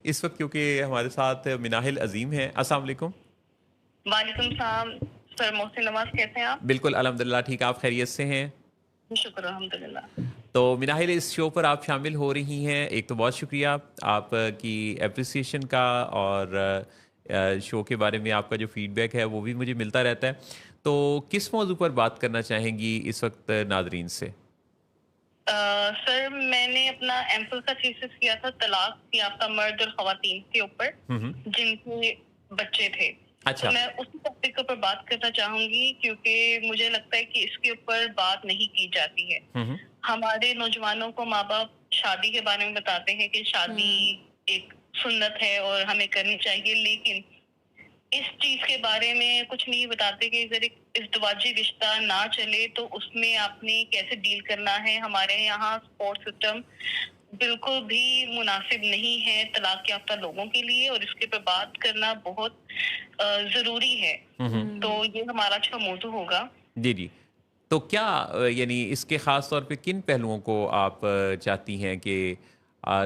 इस वक्त क्योंकि हमारे साथ मिनाहिल अजीम हैं। अस्सलाम वालेकुम। वालेकुम सलाम। सर मोहसिन नवाज, कैसे हैं आप? बिल्कुल अल्हम्दुलिल्लाह ठीक, आप खैरियत से हैं? शुक्र अल्हम्दुलिल्लाह। तो मिनाहिल, इस शो पर आप शामिल हो रही हैं, एक तो बहुत शुक्रिया आपकी एप्रिसिएशन का, और शो के बारे में आपका जो फीडबैक है वो भी मुझे मिलता रहता है। तो किस मौजू पर बात करना चाहेंगी इस वक्त नादरीन से? सर मैंने अपना एमफिल का थीसिस किया था तलाक याफ्ता मर्द और खवातीन के ऊपर हम्म। जिनके बच्चे थे। तो अच्छा। मैं उसी टॉपिक के ऊपर बात करना चाहूंगी क्योंकि मुझे लगता है कि इसके ऊपर बात नहीं की जाती है। हम्म। हमारे नौजवानों को माँ बाप शादी के बारे में बताते हैं कि शादी एक सुन्नत है और हमें करनी चाहिए, लेकिन इस चीज के बारे में कुछ नहीं बताते कि अगर एक इज़्दिवाजी रिश्ता ना चले तो उसमें आपने कैसे डील करना है। हमारे यहाँ सपोर्ट सिस्टम बिल्कुल भी मुनासिब नहीं है तलाक याफ्ता लोगों के लिए, और इसके पर बात करना बहुत जरूरी है। हम्म। तो ये हमारा अच्छा मौजू होगा। जी जी। तो क्या यानी इसके ख़ास तौर पे किन पहलुओं को आप चाहती हैं कि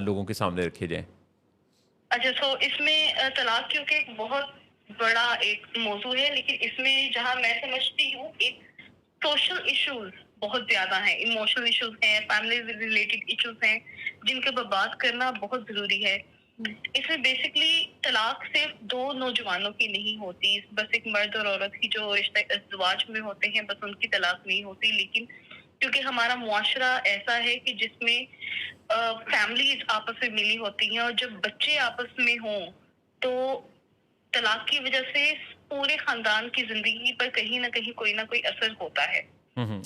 लोगों के सामने रखे जाएं? अच्छा, तो इसमें तलाक क्योंकि एक बहुत बड़ा एक मौजू है, लेकिन इसमें जहाँ मैं समझती हूँ एक सोशल इश्यूज बहुत ज्यादा हैं, इमोशनल इश्यूज हैं, फैमिली रिलेटेड इश्यूज हैं, जिनके ऊपर बात करना बहुत जरूरी है। इसमें बेसिकली तलाक सिर्फ दो नौजवानों की नहीं होती, बस एक मर्द और औरत की जो रिश्ते इज़्दिवाज में होते हैं बस उनकी तलाक नहीं होती। लेकिन क्योंकि हमारा मुआशरा ऐसा है कि जिसमें फैमिलीज आपस में मिली होती हैं, और जब बच्चे आपस में हों तो तलाक की वजह से पूरे खानदान की जिंदगी पर कहीं ना कोई असर होता है।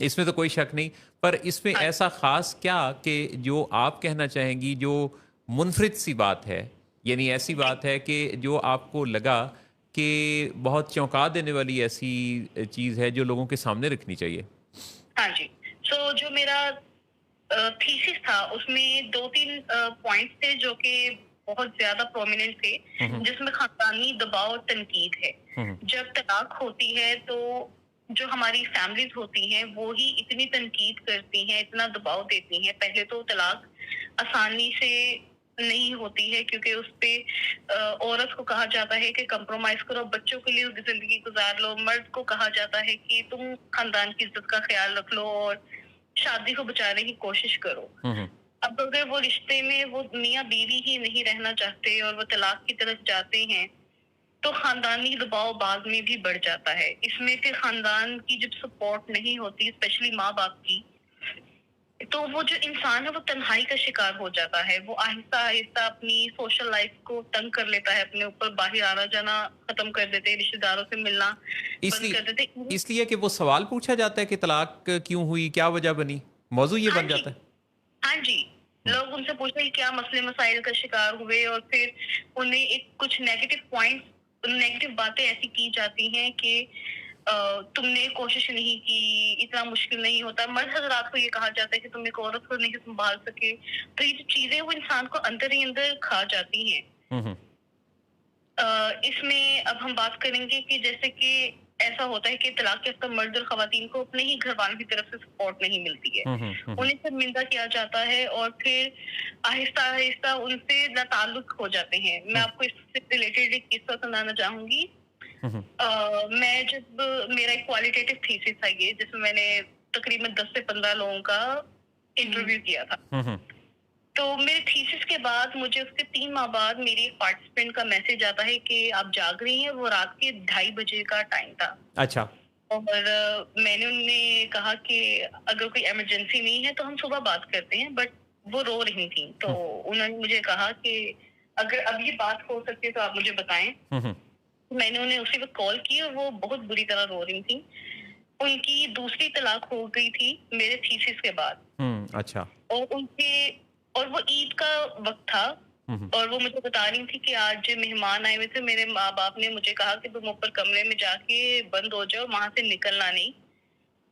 इसमें तो कोई शक नहीं। पर इसमें हाँ ऐसा ख़ास क्या कि जो आप कहना चाहेंगी, जो मुनफ़रिद सी बात है, यानी ऐसी जी। बात है कि जो आपको लगा कि बहुत चौंका देने वाली ऐसी चीज़ है जो लोगों के सामने रखनी चाहिए? हाँ जी। सो जो मेरा थीसिस था उसमें 2-3 पॉइंट्स थे जो कि बहुत ज़्यादा प्रोमिनेंट थे, हुँ, हुँ। जिसमें ख़ानदानी दबाव और तनकीद है। हुँ, हुँ। जब तलाक होती है तो जो हमारी फैमिलीज़ होती हैं वो ही इतनी तनकीद करती हैं, इतना दबाव देती हैं। पहले तो तलाक आसानी से नहीं होती है क्योंकि उसपे औरत को कहा जाता है कि कंप्रोमाइज़ करो, बच्चों के लिए ज़िंदगी गुज़ार लो। मर्द को कहा जाता है कि तुम ख़ानदान की इज़्ज़त का ख़्याल रख लो और शादी को बचाने की कोशिश करो। हुँ, हुँ। अब अगर वो रिश्ते में वो मियाँ बीवी ही नहीं रहना चाहते और वो तलाक की तरफ जाते हैं, तो खानदानी दबाव बाद में भी बढ़ जाता है। इसमें फिर खानदान की जब सपोर्ट नहीं होती, स्पेशली माँ बाप की, तो वो जो इंसान है वो तन्हाई का शिकार हो जाता है। वो आहिस्ता आहिस्ता अपनी सोशल लाइफ को तंग कर लेता है, अपने ऊपर बाहर आना जाना खत्म कर देते हैं, रिश्तेदारों से मिलना बंद इसलिए कर देते हैं। इसलिए कि वो सवाल पूछा जाता है कि तलाक क्यों हुई? क्या वजह बनी? मौज़ू ये हाँ बन जी। जाता है। हाँ जी। हुँ। लोग उनसे पूछते हैं कि क्या मसले मसाइल का शिकार हुए, और फिर उन्हें एक कुछ नेगेटिव बातें ऐसी की जाती हैं कि तुमने कोशिश नहीं की, इतना मुश्किल नहीं होता। मर्द हज़रात को ये कहा जाता है कि तुम एक औरत को नहीं सँभाल सके। तो ये जो चीज़ें वो इंसान को अंदर ही अंदर खा जाती हैं। हुँ, हुँ। इसमें अब हम बात करेंगे कि जैसे कि ऐसा होता है कि तलाक याफ्ता मर्द और खवातीन को अपने ही घर वालों की तरफ से सपोर्ट नहीं मिलती है। हुँ, हुँ। हुँ, हुँ। उन्हें शर्मिंदा किया जाता है और फिर आहिस्ता-आहिस्ता उनसे नाताल्लुक हो जाते हैं। मैं हुँ, आपको इससे रिलेटेड एक किस्सा सुनाना चाहूँगी। हुँ, हुँ। मैं जब मेरा एक क्वालिटेटिव थीसिस था ये, जिसमें मैंने तकरीबन 10 से 15 लोगों का इंटरव्यू किया था। हुँ, हुँ। तो मेरे थीसिस के बाद मुझे उसके 3 माह बाद मेरी एक पार्टिसिपेंट का मैसेज आता है कि आप जाग रही हैं। वो रात के 2:30 बजे का टाइम था। अच्छा। और मैंने उन्हें कहा कि अगर कोई इमरजेंसी नहीं है तो हम सुबह बात करते हैं, बट वो रो रही थी। तो हुँ, उन्होंने मुझे कहा कि अगर अब ये बात हो सकती है तो आप मुझे बताएं। हुँ, हुँ। मैंने उन्हें उसी वक्त कॉल की और वो बहुत बुरी तरह रो रही थी। उनकी दूसरी तलाक हो गई थी मेरे थीसिस के बाद। अच्छा। और उनके और वो ईद का वक्त था, हुँ, हुँ। और वो मुझे बता रही थी कि आज मेहमान आए हुए थे। मेरे माँ बाप ने मुझे कहा कि तुम ऊपर कमरे में जाके बंद हो जाओ, वहां से निकलना नहीं,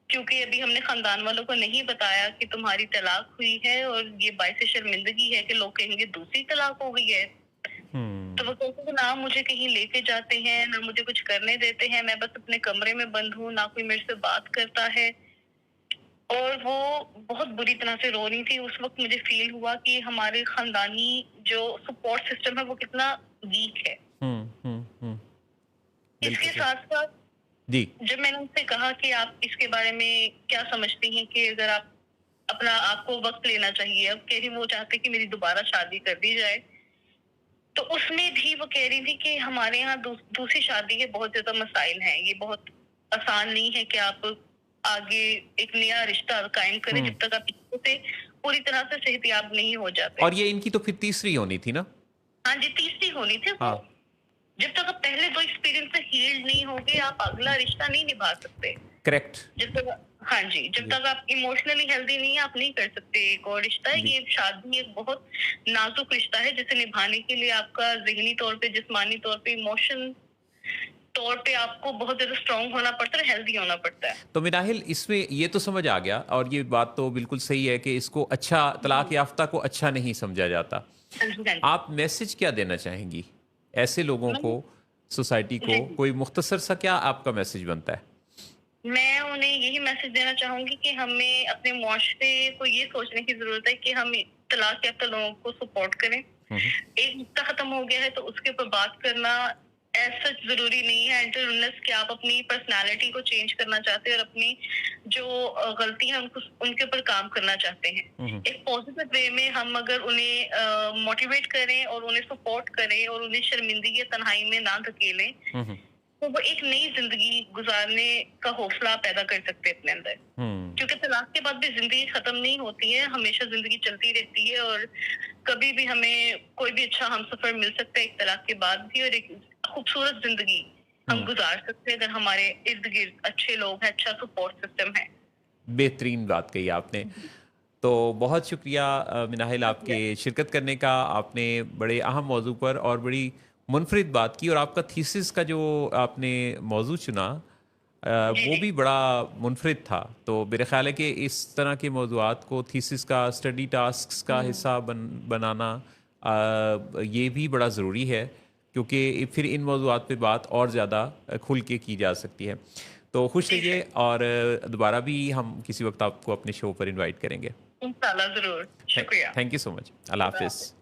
क्योंकि अभी हमने खानदान वालों को नहीं बताया कि तुम्हारी तलाक हुई है, और ये बायस शर्मिंदगी है कि लोग कहेंगे दूसरी तलाक हो गई है। तो हुँ। वो कहते हैं ना मुझे कहीं लेके जाते हैं, ना मुझे कुछ करने देते हैं, मैं बस अपने कमरे में बंद हूँ, ना कोई मेरे से बात करता है। اور وہ بہت بری طرح سے رو رہی تھی. اس وقت مجھے فیل ہوا کہ ہمارے خاندانی جو سپورٹ سسٹم ہے وہ کتنا ویک ہے. ہوں اس کے بالکل صحیح. ساتھ ساتھ جی. جب میں نے ان سے کہا کہ آپ اس کے بارے میں کیا سمجھتی ہیں کہ اگر آپ کو وقت لینا چاہیے، اب کہہ رہی وہ چاہتے کہ میری دوبارہ شادی کر دی جائے، تو اس میں بھی وہ کہہ رہی تھی کہ ہمارے یہاں دوسری شادی کے بہت زیادہ مسائل ہیں. یہ بہت آسان نہیں ہے کہ آپ آگے ایک نیا رشتہ قائم کریں ہوں جب تک آپ اس سے پوری طرح سے صحتیاب نہیں ہو جاتے. اور یہ ان کی تو پھر تیسری ہونی تھی نا؟ ہاں جی، تیسری ہونی تھی. وہ ہاں جب تک آپ پہلے دو ایکسپیرینس سے ہیلڈ نہیں ہوگے آپ اگلا رشتہ نہیں نبھا سکتے. کریکٹ. جب تک ہاں جی، جب جی تک آپ ایموشنلی ہیلدی نہیں ہیں آپ نہیں کر سکتے ایک اور رشتہ. جی یہ شادی ایک بہت نازک رشتہ ہے جسے نبھانے کے لیے آپ کا ذہنی طور پہ، جسمانی طور پہ، ایموشن طور پہ آپ کو بہت زیادہ اسٹرانگ ہونا پڑتا ہے اور ہیلدی ہونا پڑتا ہے. تو مناہل اس میں یہ تو سمجھ آ گیا اور یہ بات تو بالکل صحیح ہے کہ اس کو اچھا طلاق یافتہ کو اچھا نہیں سمجھا جاتا. ہاں جی، ہاں جی. آپ میسج کیا دینا چاہیں گی ایسے لوگوں کو، سوسائٹی جی کو؟ جی، کوئی مختصر سا کیا آپ کا میسج بنتا ہے؟ میں انہیں یہی میسج دینا چاہوں گی کہ ہمیں اپنے معاشرے کو یہ سوچنے کی ضرورت ہے کہ ہم طلاق یافتہ لوگوں کو سپورٹ کریں. ہوں ایک رشتہ ختم ہو گیا ہے تو اس کے اوپر بات کرنا ایسا ضروری نہیں ہے انٹر انلیس کہ آپ اپنی پرسنالٹی کو چینج کرنا چاہتے ہیں اور اپنی جو غلطی ہیں ان کے اوپر کام کرنا چاہتے ہیں. ہوں ایک پازیٹیو وے میں ہم اگر انہیں موٹیویٹ کریں اور انہیں سپورٹ کریں اور انہیں شرمندگی یا تنہائی میں نہ دھکیلیں ہوں تو وہ ایک نئی زندگی گزارنے کا حوصلہ پیدا کر سکتے ہیں اپنے اندر. ہوں کیونکہ طلاق کے بعد بھی زندگی ختم نہیں ہوتی ہے، ہمیشہ زندگی چلتی رہتی ہے اور کبھی بھی ہمیں کوئی بھی اچھا ہم سفر مل سکتا ہے ایک طلاق کے بعد بھی، اور ایک خوبصورت زندگی ہم ہوں گزار سکتے ہیں اگر ہمارے ارد گرد اچھے لوگ ہیں، اچھا سپورٹ سسٹم ہے. بہترین بات کہی آپ نے. تو بہت شکریہ مناہل آپ کے شرکت کرنے کا. آپ نے بڑے اہم موضوع پر اور بڑی منفرد بات کی اور آپ کا تھیسس کا جو آپ نے موضوع چنا جی وہ جی بھی بڑا منفرد تھا. تو میرے خیال ہے کہ اس طرح کے موضوعات کو تھیسس کا، اسٹڈی ٹاسکس کا حصہ بنانا یہ بھی بڑا ضروری ہے کیونکہ پھر ان موضوعات پہ بات اور زیادہ کھل کے کی جا سکتی ہے. تو خوش جی رہیے سر، اور دوبارہ بھی ہم کسی وقت آپ کو اپنے شو پر انوائٹ کریں گے. انشاءاللہ ضرور. شکریہ. تھینک یو سو مچ. اللہ خدا حافظ. حافظ.